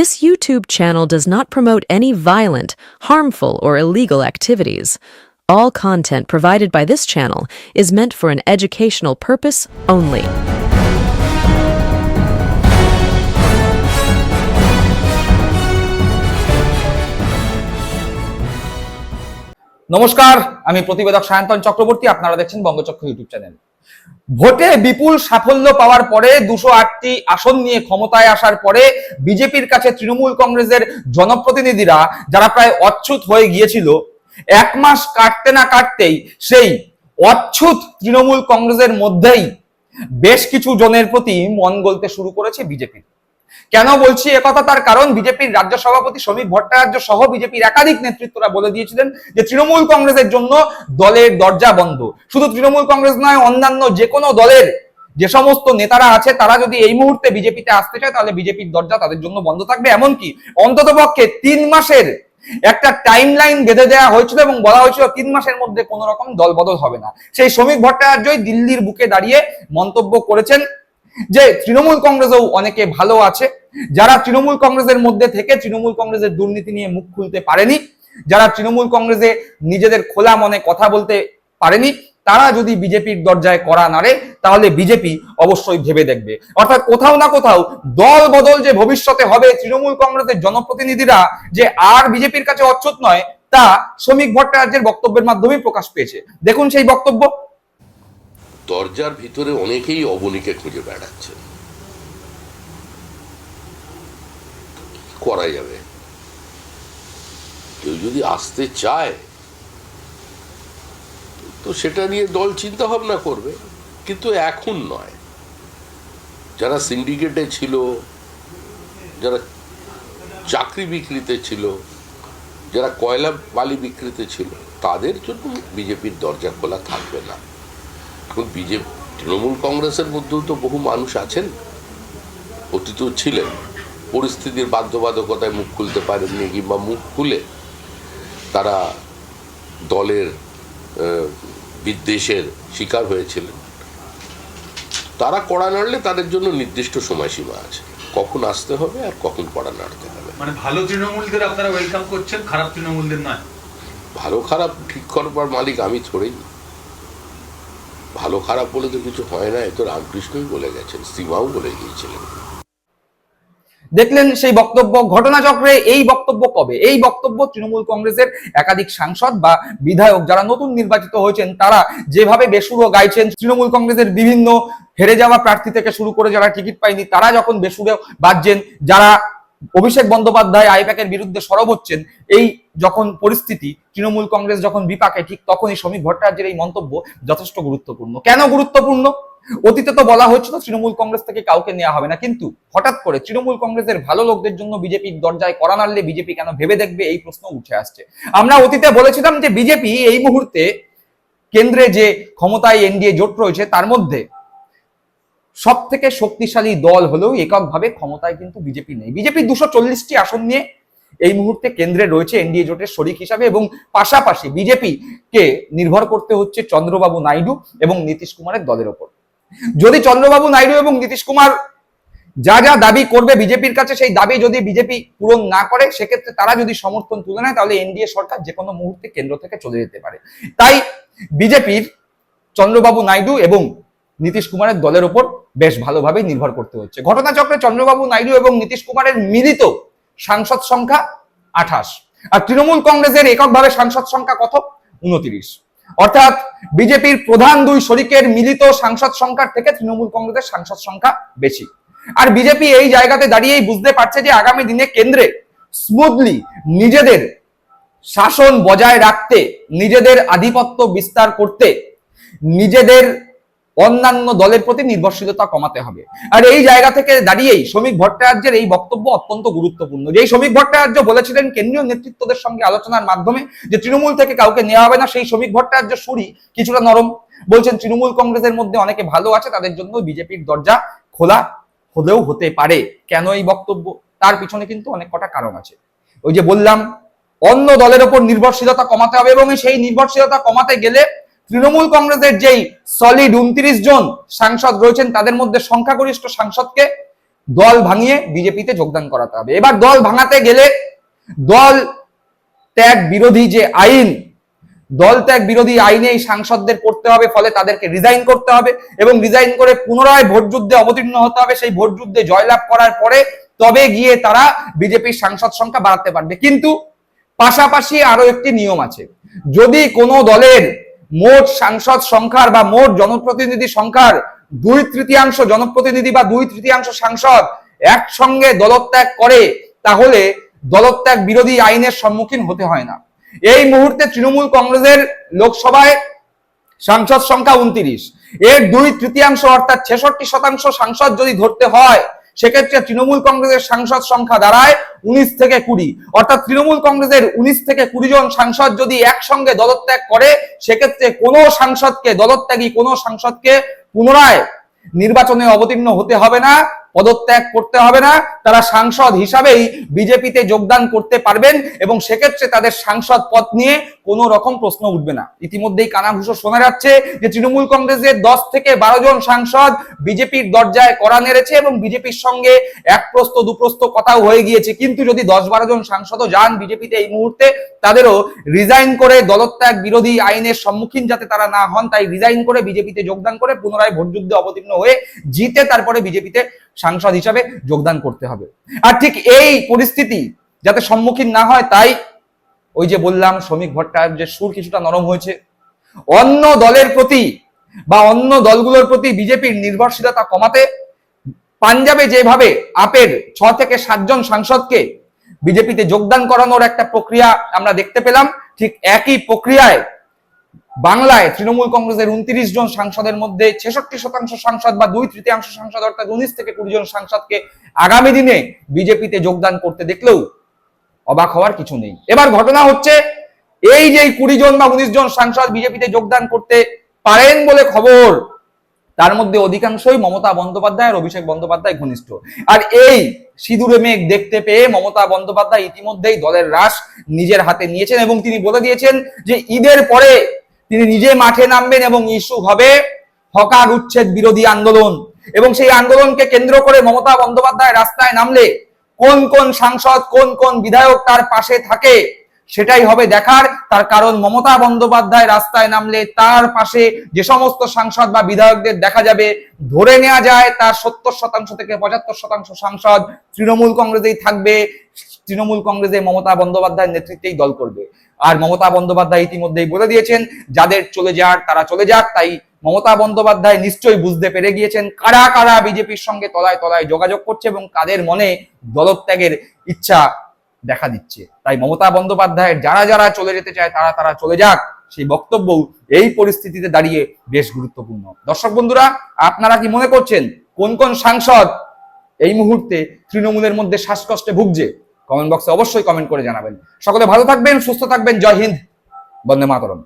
This YouTube channel does not promote any violent, harmful, or illegal activities. All content provided by this channel is meant for an educational purpose only. নমস্কার, আমি প্রতিবেদক সায়ন্তন চক্রবর্তী। আপনারা দেখছেন বঙ্গচক্র YouTube channel. ভোটে বিপুল সাফল্য পাওয়ার পরে 208টি আসন নিয়ে ক্ষমতায় আসার পরে বিজেপির কাছে তৃণমূল কংগ্রেসের জনপ্রতিনিধিরা যারা প্রায় অচ্ছুত হয়ে গিয়েছিল, এক মাস কাটতে না কাটতেই সেই অচ্ছুত তৃণমূল কংগ্রেসের মধ্যেই বেশ কিছু জনের প্রতি মন গলতে শুরু করেছে বিজেপির। কেন বলছি একথা? তার কারণ বিজেপির রাজ্য সভাপতি শ্রমিক ভট্টাচার্য সহ বিজেপির একাধিক নেতৃত্বরা বলে দিয়েছিলেন যে তৃণমূল কংগ্রেসের জন্য দলের দরজা বন্ধ। শুধু তৃণমূল কংগ্রেস নয়, অন্যান্য যে কোনো দলের যে সমস্ত নেতারা আছে তারা যদি এই মুহূর্তে বিজেপিতে আসতে চায় তাহলে বিজেপির দরজা তাদের জন্য বন্ধ থাকবে। এমনকি অন্ততপক্ষে 3 মাসের একটা টাইম লাইন বেঁধে দেওয়া হয়েছিল এবং বলা হয়েছিল 3 মাসের মধ্যে কোনো রকম দলবদল হবে না। সেই শ্রমিক ভট্টাচার্যই দিল্লির বুকে দাঁড়িয়ে মন্তব্য করেছেন যে তৃণমূল কংগ্রেসেও অনেকে ভালো আছে, যারা তৃণমূল কংগ্রেসের মধ্যে থেকে তৃণমূল কংগ্রেসের দুর্নীতি নিয়ে মুখ খুলতে পারেনি, যারা তৃণমূল কংগ্রেসে নিজেদের খোলা মনে কথা বলতে পারেনি, তারা যদি বিজেপির দরজায় কড়া নাড়ে তাহলে বিজেপি অবশ্যই ভেবে দেখবে। অর্থাৎ কোথাও না কোথাও দল বদল যে ভবিষ্যতে হবে, তৃণমূল কংগ্রেসের জনপ্রতিনিধিরা যে আর বিজেপির কাছে অচ্ছুত নয়, তা শ্রমিক ভট্টাচার্যের বক্তব্যের মাধ্যমেই প্রকাশ পেয়েছে। দেখুন সেই বক্তব্য। দরজার ভিতরে অনেকেই অবনীকে খুঁজে বেড়াচ্ছে, করা যাবে। কেউ যদি আসতে চায় তো সেটা নিয়ে দল চিন্তা ভাবনা করবে, কিন্তু এখন নয়। যারা সিন্ডিকেটে ছিল, যারা চাকরি বিক্রিতে ছিল, যারা কয়লা বালি বিক্রিতে ছিল, তাদের জন্য বিজেপির দরজা খোলা থাকবে না। এখন বিজেপি তৃণমূল কংগ্রেসের মধ্যেও তো বহু মানুষ আছেন, অতীতেও ছিলেন, পরিস্থিতির বাধ্যবাধকতায় মুখ খুলতে পারেননি কিংবা মুখ খুলে তারা দলের বিদ্বেষের শিকার হয়েছিলেন। তারা কড়া নাড়লে তাদের জন্য নির্দিষ্ট সময়সীমা আছে, কখন আসতে হবে আর কখন কড়া নাড়তে হবে। মানে ভালো তৃণমূলদের আপনারা ওয়েলকাম করছেন, খারাপ তৃণমূলদের নয়? ভালো খারাপ ঠিক করবার মালিক আমি থোড়েই। ভালো খারাপ বলে তো কিছু হয় না, এত রামকৃষ্ণই বলে গেছেন, সীমাও বলে গিয়েছিলেন। দেখলেন সেই বক্তব্য। ঘটনাচক্রে এই বক্তব্য কবে? এই বক্তব্য তৃণমূল কংগ্রেসের একাধিক সাংসদ বা বিধায়ক যারা নতুন নির্বাচিত হয়েছেন তারা যেভাবে বেসুরো গাইছেন, তৃণমূল কংগ্রেসের বিভিন্ন হেরে যাওয়া প্রার্থী থেকে শুরু করে যারা টিকিট পায়নি তারা যখন বেসুরো বাজছেন, যারা অভিষেক বন্দ্যোপাধ্যায় আইপ্যাকের বিরুদ্ধে সরব হচ্ছেন, এই যখন পরিস্থিতি, তৃণমূল কংগ্রেস যখন বিপাকে, ঠিক তখনই শ্রমিক ভট্টাচার্যের এই মন্তব্য যথেষ্ট গুরুত্বপূর্ণ। কেন গুরুত্বপূর্ণ? অতীতে তো বলা হয়েছিল তৃণমূল কংগ্রেস থেকে কাউকে নেওয়া হবে না, কিন্তু হঠাৎ করে তৃণমূল কংগ্রেসের ভালো লোকদের জন্য বিজেপির দরজায় কড়া নাড়লে বিজেপি কেন ভেবে দেখবে, এই প্রশ্ন উঠে আসছে। আমরা অতীতে বলেছিলাম যে বিজেপি এই মুহূর্তে কেন্দ্রে যে ক্ষমতায় এনডিএ জোট রয়েছে তার মধ্যে সব থেকে শক্তিশালী দল হলেও এককভাবে ক্ষমতায় কিন্তু বিজেপি নেই। বিজেপি 240টি আসন নিয়ে এই মুহূর্তে কেন্দ্রে রয়েছে এনডিএ জোটের শরিক হিসাবে, এবং পাশাপাশি বিজেপিকে নির্ভর করতে হচ্ছে চন্দ্রবাবু নাইডু এবং নীতিশ কুমারের দলের ওপর। যদি চন্দ্রবাবু নাইডু এবং নীতিশ কুমার যা যা দাবি করবে বিজেপির কাছে, সেই দাবি যদি বিজেপি পূরণ না করে, সেক্ষেত্রে তারা যদি সমর্থন তুলে নেয় তাহলে এনডিএ সরকার যে কোনো মুহূর্তে কেন্দ্র থেকে চলে যেতে পারে। তাই বিজেপির চন্দ্রবাবু নাইডু এবং নীতিশ কুমারের দলের ওপর বেশ ভালোভাবে নির্ভর করতে হচ্ছে। ঘটনাচক্রে চন্দ্রবাবু নাইডু এবং নীতিশ কুমারের মিলিত সাংসদ সংখ্যা 28, আর তৃণমূল কংগ্রেসের এককভাবে সাংসদ সংখ্যা কত? 29। অর্থাৎ বিজেপির প্রধান দুই শরিকের মিলিত সাংসদ সংখ্যার থেকে তৃণমূল কংগ্রেসের সাংসদ সংখ্যা বেশি। আর বিজেপি এই জায়গাতে দাঁড়িয়েই বুঝতে পারছে যে আগামী দিনে কেন্দ্রে স্মুথলি নিজেদের শাসন বজায় রাখতে, নিজেদের আধিপত্য বিস্তার করতে, নিজেদের অন্যান্য দলের প্রতি নির্ভরশীলতা কমাতে হবে। আর এই জায়গা থেকে দাঁড়িয়েই শ্রমিক ভট্টাচার্যের এই বক্তব্য অত্যন্ত গুরুত্বপূর্ণ। যেই শ্রমিক ভট্টাচার্য বলেছিলেন কেন্দ্রীয় নেতৃত্বদের সঙ্গে আলোচনার মাধ্যমে যে তৃণমূল থেকে কাউকে নেওয়া হবে না, সেই শ্রমিক ভট্টাচার্য সুরই কিছুটা নরম। বলছেন তৃণমূল কংগ্রেসের মধ্যে অনেকে ভালো আছে, তাদের জন্য বিজেপির দরজা খোলা হলেও হতে পারে। কেন এই বক্তব্য? তার পিছনে কিন্তু অনেক কটা কারণ আছে। ওই যে বললাম, অন্য দলের উপর নির্ভরশীলতা কমাতে হবে, এবং সেই নির্ভরশীলতা কমাতে গেলে তৃণমূল কংগ্রেসের যেই সলিড 29 জন সাংসদ রয়েছেন তাদের মধ্যে সংখ্যাগরিষ্ঠ সাংসদকে দল ভাঙিয়ে বিজেপিতে যোগদান করাতে হবে। এবার দল ভাঙাতে গেলে দল ত্যাগ বিরোধী যে আইন, দল ত্যাগ বিরোধী আইনে এই সাংসদদের পড়তে হবে, ফলে তাদেরকে রিজাইন করতে হবে এবং রিজাইন করে পুনরায় ভোট যুদ্ধে অবতীর্ণ হতে হবে। সেই ভোট যুদ্ধে জয়লাভ করার পরে তবে গিয়ে তারা বিজেপির সাংসদ সংখ্যা বাড়াতে পারবে। কিন্তু পাশাপাশি আরো একটি নিয়ম আছে, যদি কোনো দলের মোট সাংসদ সংখ্যার বা মোট জনপ্রতিনিধি সংখ্যার 2/3 জনপ্রতিনিধি বা 2/3 সাংসদ একসঙ্গে দলত্যাগ করে, তাহলে দলত্যাগ বিরোধী আইনের সম্মুখীন হতে হয় না। এই মুহূর্তে তৃণমূল কংগ্রেসের লোকসভায় সাংসদ সংখ্যা 29, এর 2/3 অর্থাৎ 66% সাংসদ যদি ধরতে হয়, সেক্ষেত্রে তৃণমূল কংগ্রেসের সাংসদ সংখ্যা দাঁড়ায় 19 থেকে 20, অর্থাৎ তৃণমূল কংগ্রেসের 19 থেকে 20 জন সাংসদ যদি একসঙ্গে দলত্যাগ করে, সেক্ষেত্রে কোনো সাংসদকে পুনরায় নির্বাচনে অবতীর্ণ হতে হবে না, পদত্যাগ করতে হবে না, তারা সাংসদ হিসাবেই বিজেপিতে যোগদান করতে পারবেন এবং সেক্ষেত্রে তাদের সাংসদ পদ নিয়ে কোনো রকম প্রশ্ন উঠবে না। ইতিমধ্যেই কানাঘুষো শোনা যাচ্ছে যে তৃণমূল কংগ্রেসের 10 থেকে 12 জন সাংসদ বিজেপির দরজায় কড়া নেড়েছে এবং বিজেপির সঙ্গে এক প্রস্ত দুপ্রস্ত কথাও হয়ে গিয়েছে। কিন্তু যদি 10-12 জন সাংসদও যান বিজেপিতে এই মুহূর্তে, তাদেরও রিজাইন করে দলত্যাগ বিরোধী আইনের সম্মুখীন যাতে তারা না হন, তাই রিজাইন করে বিজেপিতে যোগদান করে পুনরায় ভোট যুদ্ধে অবতীর্ণ হয়ে জিতে তারপরে বিজেপিতে সাংসদ হিসাবে যোগদান করতে হবে। আর ঠিক এই পরিস্থিতি যাতে সম্মুখীন না হয়, তাই ওই যে বললাম শ্রমিক ভট্টাচার্যের সুর কিছুটা নরম হয়েছে। অন্য দলের প্রতি বা অন্য দলগুলোর প্রতি বিজেপির নির্ভরশীলতা কমাতে পাঞ্জাবে যেভাবে আপের 6 থেকে 7 জন সাংসদকে বিজেপিতে যোগদান করানোর একটা প্রক্রিয়া আমরা দেখতে পেলাম, ঠিক একই প্রক্রিয়ায় বাংলায় তৃণমূল কংগ্রেসের 29 জন সাংসদের মধ্যে 66% সাংসদ বা 2/3 সাংসদ অর্থাৎ 19 থেকে 20 জন সাংসদকে আগামী দিনে বিজেপিতে যোগদান করতে দেখলেও অবাক হওয়ার কিছু নেই। এবার ঘটনা হচ্ছে, এই যে 20 জন বা 19 জন সাংসদ বিজেপিতে যোগদান করতে পারেন বলে খবর, তার মধ্যে অধিকাংশই মমতা বন্দ্যোপাধ্যায় আর অভিষেক বন্দ্যোপাধ্যায় ঘনিষ্ঠ। আর এই সিঁদুরে মেঘ দেখতে পেয়ে মমতা বন্দ্যোপাধ্যায় ইতিমধ্যেই দলের রাশ নিজের হাতে নিয়েছেন এবং তিনি বলে দিয়েছেন যে ঈদের পরে তিনি নিজে মাঠে নামবেন এবং ইস্যু হবে হকার উচ্ছেদ বিরোধী আন্দোলন। এবং সেই আন্দোলনকে কেন্দ্র করে মমতা বন্দ্যোপাধ্যায় রাস্তায় নামলে কোন কোন সাংসদ কোন কোন বিধায়ক তার পাশে থাকে সেটাই হবে দেখার। তার কারণ মমতা বন্দ্যোপাধ্যায় রাস্তায় নামলে তার পাশে যে সমস্ত সাংসদ বা বিধায়কদের দেখা যাবে, ধরে নেওয়া যায় তার 70% থেকে 75% সাংসদ তৃণমূল কংগ্রেসেই থাকবে, তৃণমূল কংগ্রেসে মমতা বন্দ্যোপাধ্যায়ের নেতৃত্বেই দল করবে। আর মমতা বন্দ্যোপাধ্যায় ইতিমধ্যেই বলে দিয়েছেন যাদের চলে যাক তারা চলে যাক। তাই মমতা বন্দ্যোপাধ্যায় নিশ্চয়ই বুঝতে পেরে গিয়েছেন কারা কারা বিজেপির সঙ্গে তলায় তলায় যোগাযোগ করছে এবং কাদের মনে দলত্যাগের ইচ্ছা দেখা দিচ্ছে। তাই মমতা বন্দ্যোপাধ্যায়ের যারা যারা চলে যেতে চায় তারা তারা চলে যাক, সেই বক্তব্য এই পরিস্থিতিতে দাঁড়িয়ে বেশ গুরুত্বপূর্ণ। দর্শক বন্ধুরা, আপনারা কি মনে করছেন কোন কোন সাংসদ এই মুহূর্তে তৃণমূলের মধ্যে শ্বাসকষ্টে ভুগছে? কমেন্ট বক্সে অবশ্যই কমেন্ট করে জানাবেন। সকলে ভালো থাকবেন, সুস্থ থাকবেন। জয় হিন্দ, বন্দে মাতরম।